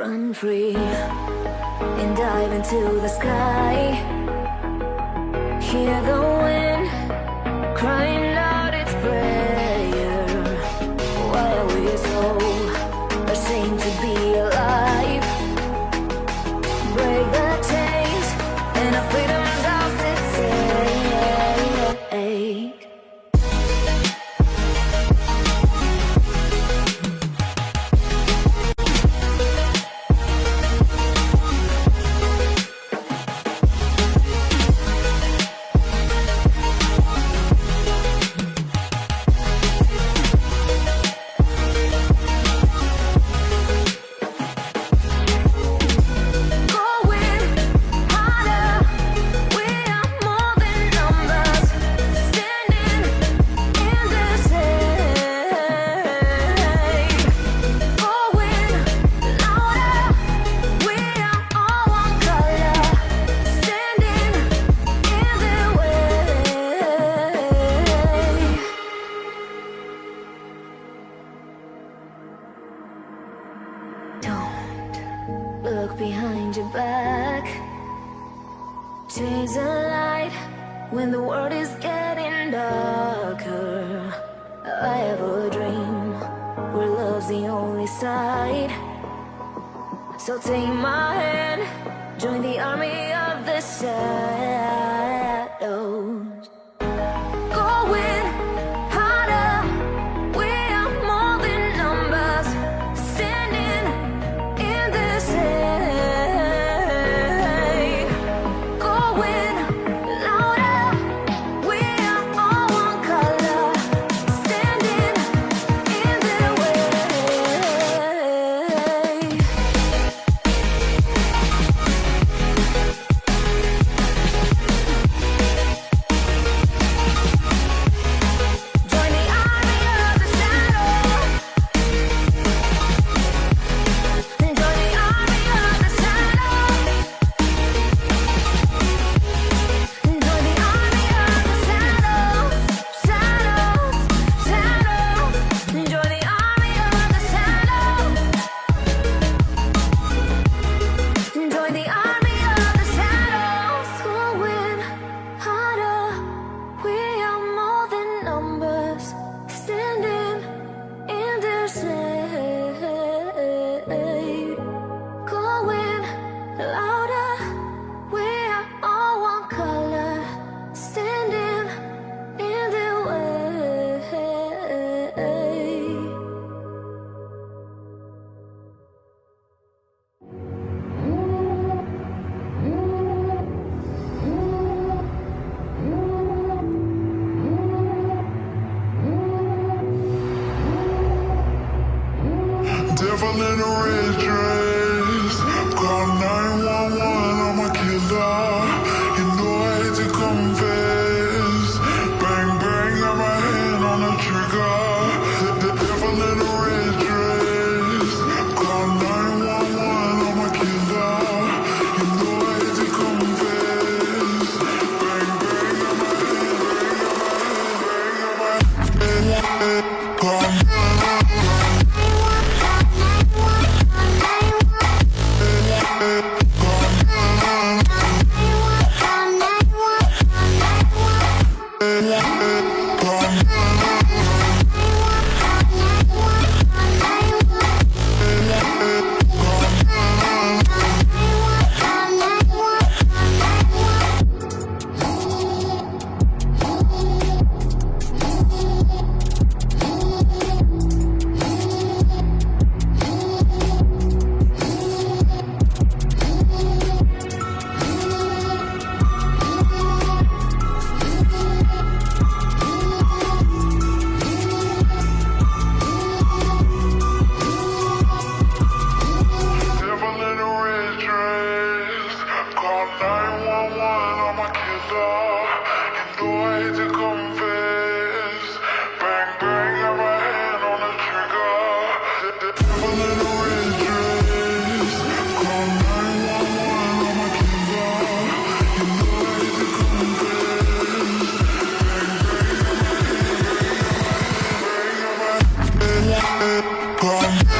run free and dive into the sky. Hear the wind crying out its prayer. Why are we so ashamed to be alive? Break the chains and our freedom's ours to take. Look behind your back. Chase a light when the world is getting darker. I have a dream where love's the only side. So take my hand, join the army of the shadows. Going harder, we are more than numbers. Standing in the shade. Going louder, we are all one color. Standing in the way. Join the army of the shadows. Join the army of the shadows. Join the army of the shadows. Shadows, shadows. Join the army of the shadows. Join the army of the shadows. Going harder, we are more than numbers. Standing in their shade. Going louder, we are all one color. Standing in their way. Devil in a red dress, call 911, I'm a killer. You know I hate to confess. Bang bang, got my hand on the trigger. The devil in a red dress, call 911, I'm a killer. You know I hate to confess. Bang bang, got my hand, call Devil in a red dress, call 911, I'm a killer. You know I hate to confess. Bang bang, got my hand on the trigger. The devil in a red dress, call 911, I'm a killer. You know I hate to confess. Bang bang, got my hand, call